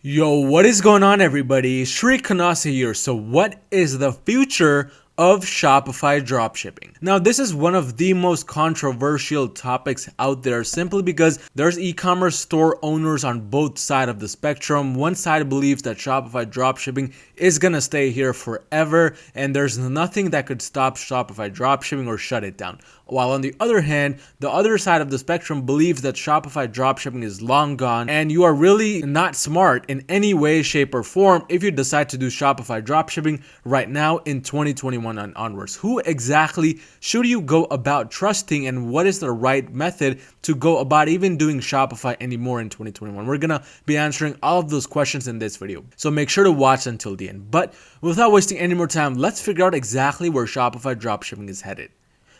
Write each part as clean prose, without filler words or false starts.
Yo, what is going on, everybody? Shri Kanase here. So what is the future of Shopify dropshipping? Now, this is one of the most controversial topics out there simply because there's e-commerce store owners on both sides of the spectrum. One side believes that Shopify dropshipping is gonna stay here forever and there's nothing that could stop Shopify dropshipping or shut it down. While on the other hand, the other side of the spectrum believes that Shopify dropshipping is long gone and you are really not smart in any way, shape, or form if you decide to do Shopify dropshipping right now in 2021 and onwards. Who exactly should you go about trusting and what is the right method to go about even doing Shopify anymore in 2021? We're gonna be answering all of those questions in this video, so make sure to watch until the end. But without wasting any more time, let's figure out exactly where Shopify dropshipping is headed.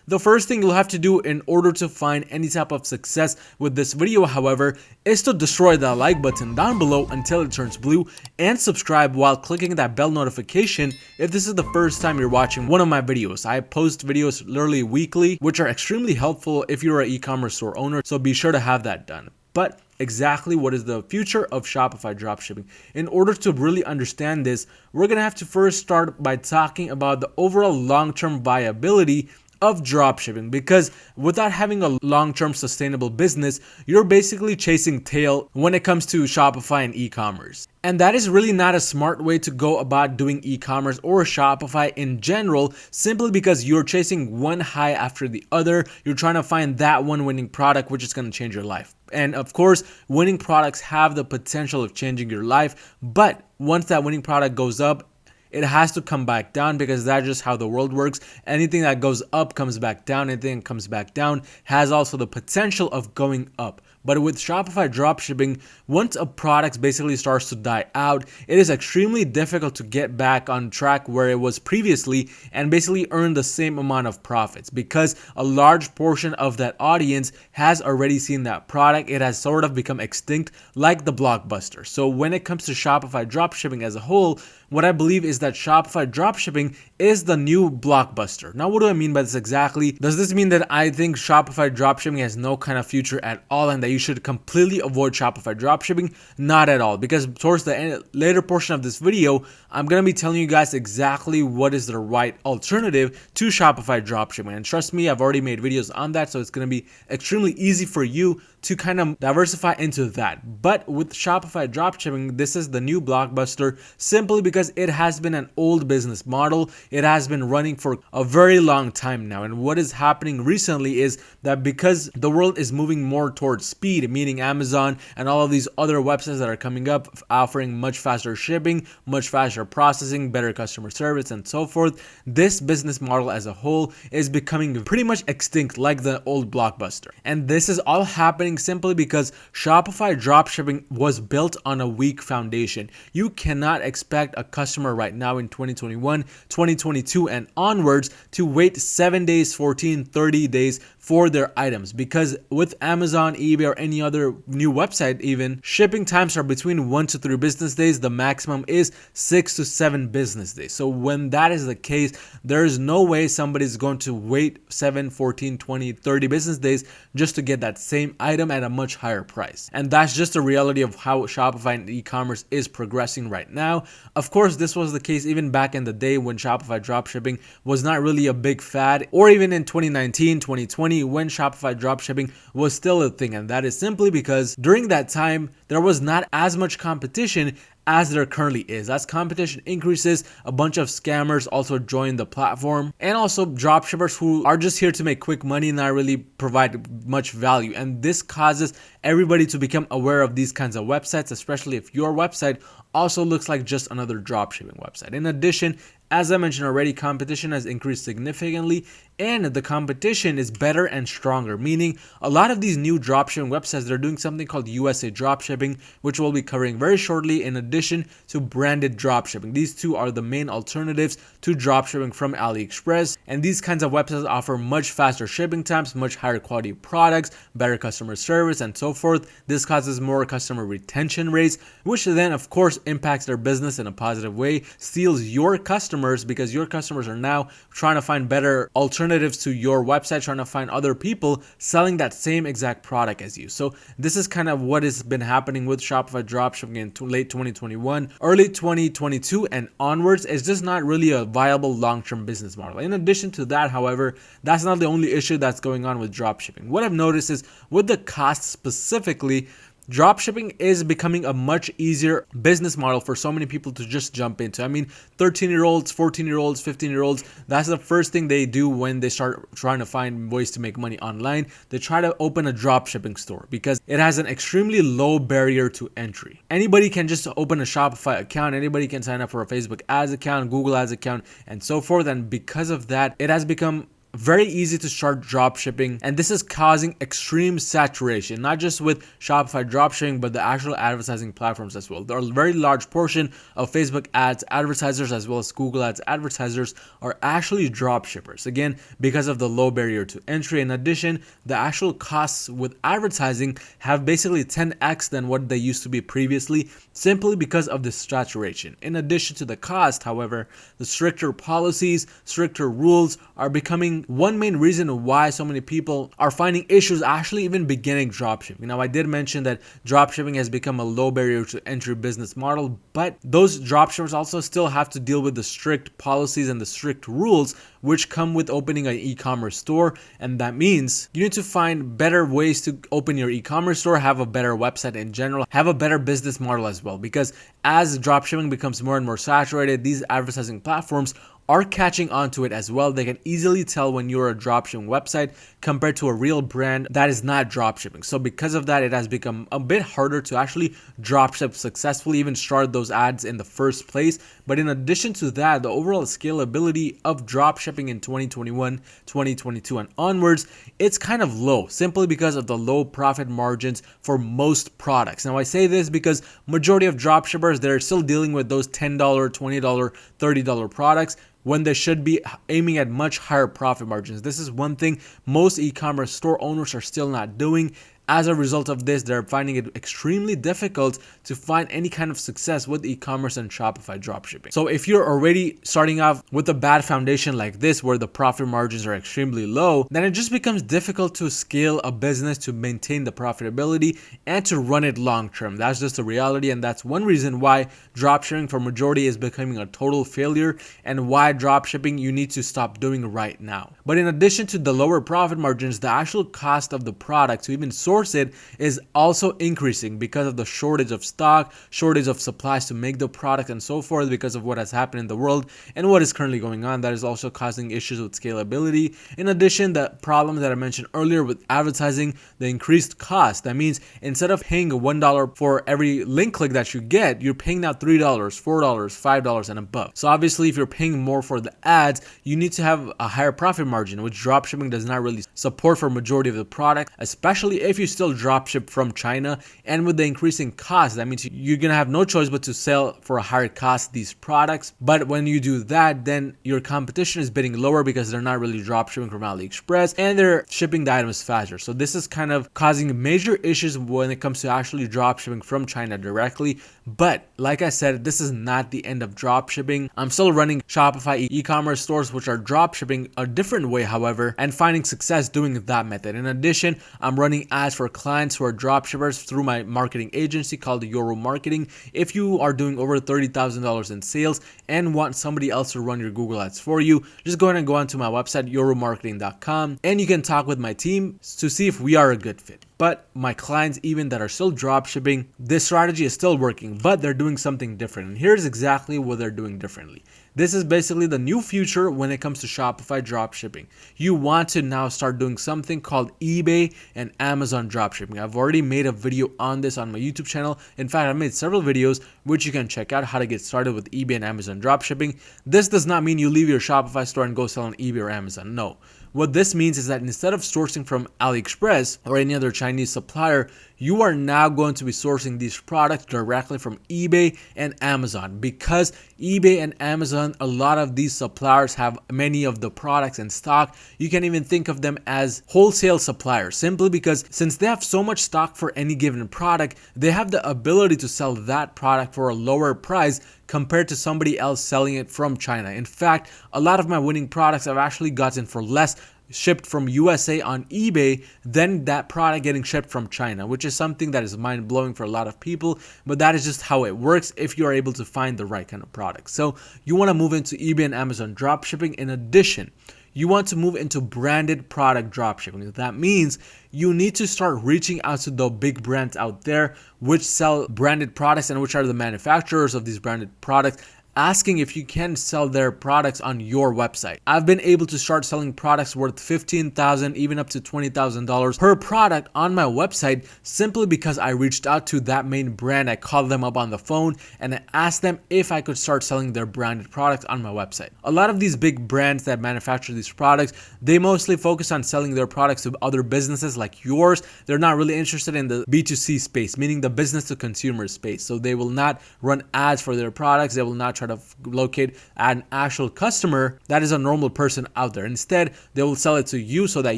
The first thing you'll have to do in order to find any type of success with this video, however, is to destroy that like button down below until it turns blue and subscribe while clicking that bell notification if this is the first time you're watching one of my videos. I post videos literally weekly, which are extremely helpful if you're an e-commerce store owner, so be sure to have that done. But exactly what is the future of Shopify dropshipping? In order to really understand this, we're going to have to first start by talking about the overall long-term viability of dropshipping, because without having a long-term sustainable business, you're basically chasing tail when it comes to Shopify and e-commerce. And that is really not a smart way to go about doing e-commerce or Shopify in general, simply because you're chasing one high after the other. You're trying to find that one winning product which is going to change your life. And of course, winning products have the potential of changing your life, but once that winning product goes up, it has to come back down, because that's just how the world works. Anything that goes up comes back down. Anything that comes back down has also the potential of going up. But with Shopify dropshipping, once a product basically starts to die out, it is extremely difficult to get back on track where it was previously and basically earn the same amount of profits, because a large portion of that audience has already seen that product. It has sort of become extinct like the blockbuster. So when it comes to Shopify dropshipping as a whole, what I believe is that Shopify dropshipping is the new blockbuster. Now, what do I mean by this exactly? Does this mean that I think Shopify dropshipping has no kind of future at all and that you should completely avoid Shopify dropshipping? Not at all, because towards the later portion of this video, I'm going to be telling you guys exactly what is the right alternative to Shopify dropshipping. And trust me, I've already made videos on that, so it's going to be extremely easy for you to kind of diversify into that. But with Shopify dropshipping, this is the new blockbuster simply because it has been an old business model. It has been running for a very long time now. And what is happening recently is that because the world is moving more towards speed, meaning Amazon and all of these other websites that are coming up offering much faster shipping, much faster processing, better customer service, and so forth, this business model as a whole is becoming pretty much extinct like the old blockbuster. And this is all happening simply because Shopify dropshipping was built on a weak foundation. You cannot expect a customer right now in 2021, 2022 and onwards to wait 7 days, 14, 30 days for their items, because with Amazon, eBay, or any other new website even, shipping times are between 1 to 3 business days. The maximum is 6 to 7 business days. So when that is the case, there is no way somebody's going to wait 7, 14, 20, 30 business days just to get that same item at a much higher price. And that's just the reality of how Shopify and e-commerce is progressing right now. Of course, this was the case even back in the day when Shopify dropshipping was not really a big fad, or even in 2019, 2020, when Shopify dropshipping was still a thing. And that is simply because during that time, there was not as much competition as there currently is. As competition increases, a bunch of scammers also join the platform, and also dropshippers who are just here to make quick money and not really provide much value. And this causes everybody to become aware of these kinds of websites, especially if your website also looks like just another dropshipping website. In addition, as I mentioned already, competition has increased significantly, and the competition is better and stronger, meaning a lot of these new dropshipping websites, they're doing something called USA dropshipping, which we'll be covering very shortly. In addition, addition to branded dropshipping. These two are the main alternatives to dropshipping from AliExpress, and these kinds of websites offer much faster shipping times, much higher quality products, better customer service, and so forth. This causes more customer retention rates, which then of course impacts their business in a positive way, steals your customers because your customers are now trying to find better alternatives to your website, trying to find other people selling that same exact product as you. So this is kind of what has been happening with Shopify dropshipping in late 2021, early 2022 and onwards. It's just not really a viable long-term business model. In addition to that, however, that's not the only issue that's going on with dropshipping. What I've noticed is with the cost specifically, dropshipping is becoming a much easier business model for so many people to just jump into. I mean, 13-year-olds, 14-year-olds, 15-year-olds, that's the first thing they do when they start trying to find ways to make money online. They try to open a dropshipping store because it has an extremely low barrier to entry. Anybody can just open a Shopify account. Anybody can sign up for a Facebook ads account, Google ads account, and so forth. And because of that, it has become very easy to start dropshipping, and this is causing extreme saturation, not just with Shopify dropshipping, but the actual advertising platforms as well. There are a very large portion of Facebook ads advertisers as well as Google ads advertisers are actually dropshippers, again, because of the low barrier to entry. In addition, the actual costs with advertising have basically 10x than what they used to be previously, simply because of the saturation. In addition to the cost, however, the stricter policies, stricter rules are becoming one main reason why so many people are finding issues actually even beginning dropshipping. Now, I did mention that dropshipping has become a low barrier to entry business model, but those dropshippers also still have to deal with the strict policies and the strict rules which come with opening an e-commerce store. And that means you need to find better ways to open your e-commerce store, have a better website in general, have a better business model as well. Because as dropshipping becomes more and more saturated, these advertising platforms are catching on to it as well. They can easily tell when you're a dropshipping website compared to a real brand that is not dropshipping. So because of that, it has become a bit harder to actually dropship successfully, even start those ads in the first place. But in addition to that, the overall scalability of dropshipping in 2021, 2022 and onwards, it's kind of low, simply because of the low profit margins for most products. Now I say this because majority of dropshippers, they're still dealing with those $10, $20, $30 products, when they should be aiming at much higher profit margins. This is one thing most e-commerce store owners are still not doing. As a result of this, they're finding it extremely difficult to find any kind of success with e-commerce and Shopify dropshipping. So if you're already starting off with a bad foundation like this, where the profit margins are extremely low, then it just becomes difficult to scale a business, to maintain the profitability and to run it long term. That's just the reality, and that's one reason why dropshipping for majority is becoming a total failure, and why dropshipping you need to stop doing right now. But in addition to the lower profit margins, the actual cost of the product to even source it is also increasing because of the shortage of stock, shortage of supplies to make the product and so forth, because of what has happened in the world and what is currently going on. That is also causing issues with scalability. In addition, the problem that I mentioned earlier with advertising, the increased cost. That means instead of paying $1 for every link click that you get, you're paying now $3, $4, $5 and above. So obviously if you're paying more for the ads, you need to have a higher profit margin, which dropshipping does not really support for majority of the product, especially if you still dropship from China. And with the increasing cost, that means you're gonna have no choice but to sell for a higher cost these products. But when you do that, then your competition is bidding lower because they're not really dropshipping from AliExpress and they're shipping the items faster. So this is kind of causing major issues when it comes to actually dropshipping from China directly. But like I said, this is not the end of dropshipping. I'm still running Shopify e-commerce stores which are dropshipping a different way, however, and finding success doing that method. In addition, I'm running ads for clients who are dropshippers through my marketing agency called Euro Marketing. If you are doing over $30,000 in sales and want somebody else to run your Google ads for you, just go ahead and go onto my website, euromarketing.com, and you can talk with my team to see if we are a good fit. But my clients, even that are still dropshipping, this strategy is still working, but they're doing something different. And here's exactly what they're doing differently. This is basically the new future when it comes to Shopify dropshipping. You want to now start doing something called eBay and Amazon dropshipping. I've already made a video on this on my YouTube channel. In fact, I made several videos which you can check out how to get started with eBay and Amazon dropshipping. This does not mean you leave your Shopify store and go sell on eBay or Amazon. No. What this means is that instead of sourcing from AliExpress or any other Chinese supplier, you are now going to be sourcing these products directly from eBay and Amazon, because eBay and Amazon, a lot of these suppliers have many of the products in stock. You can even think of them as wholesale suppliers, simply because since they have so much stock for any given product, they have the ability to sell that product for a lower price compared to somebody else selling it from China. In fact, a lot of my winning products I've actually gotten for less shipped from USA on eBay than that product getting shipped from China, which is something that is mind-blowing for a lot of people, but that is just how it works if you're able to find the right kind of product. So you want to move into eBay and Amazon dropshipping. In addition, you want to move into branded product dropshipping. That means you need to start reaching out to the big brands out there which sell branded products and which are the manufacturers of these branded products, asking if you can sell their products on your website. I've been able to start selling products worth $15,000, even up to $20,000 per product on my website, simply because I reached out to that main brand. I called them up on the phone and I asked them if I could start selling their branded products on my website. A lot of these big brands that manufacture these products, they mostly focus on selling their products to other businesses like yours. They're not really interested in the B2C space, meaning the business to consumer space. So they will not run ads for their products. They will not try to locate an actual customer that is a normal person out there. Instead, they will sell it to you so that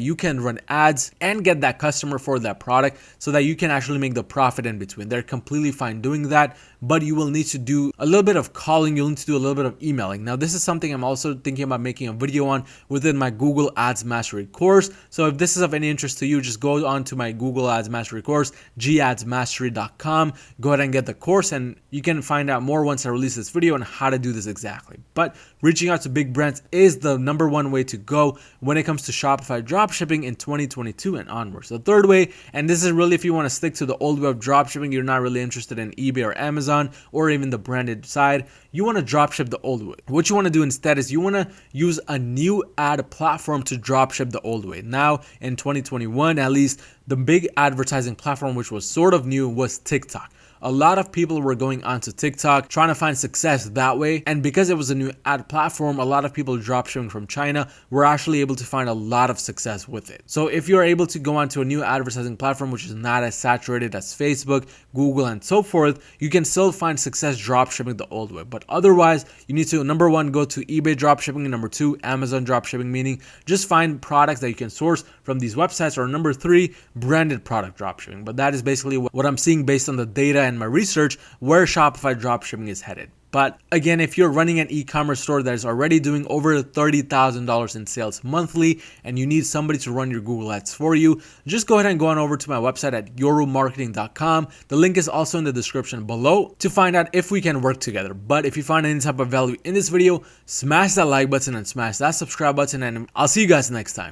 you can run ads and get that customer for that product so that you can actually make the profit in between. They're completely fine doing that, but you will need to do a little bit of calling. You'll need to do a little bit of emailing. Now, this is something I'm also thinking about making a video on within my Google Ads Mastery course. So if this is of any interest to you, just go on to my Google Ads Mastery course, gadsmastery.com. Go ahead and get the course, and you can find out more once I release this video on how to do this exactly. But reaching out to big brands is the number one way to go when it comes to Shopify dropshipping in 2022 and onwards. The third way, and this is really if you want to stick to the old way of dropshipping, you're not really interested in eBay or Amazon or even the branded side, you want to dropship the old way. What you want to do instead is you want to use a new ad platform to dropship the old way. Now in 2021, at least, the big advertising platform which was sort of new was TikTok. A lot of people were going onto TikTok trying to find success that way. And because it was a new ad platform, a lot of people dropshipping from China were actually able to find a lot of success with it. So if you're able to go onto a new advertising platform, which is not as saturated as Facebook, Google, and so forth, you can still find success dropshipping the old way. But otherwise, you need to, number one, go to eBay dropshipping, and number two, Amazon dropshipping, meaning just find products that you can source from these websites, or number three, branded product dropshipping. But that is basically what I'm seeing based on the data and my research where Shopify dropshipping is headed. But again, if you're running an e-commerce store that is already doing over $30,000 in sales monthly and you need somebody to run your Google Ads for you, just go ahead and go on over to my website at yorumarketing.com. The link is also in the description below to find out if we can work together. But if you find any type of value in this video, smash that like button and smash that subscribe button, and I'll see you guys next time.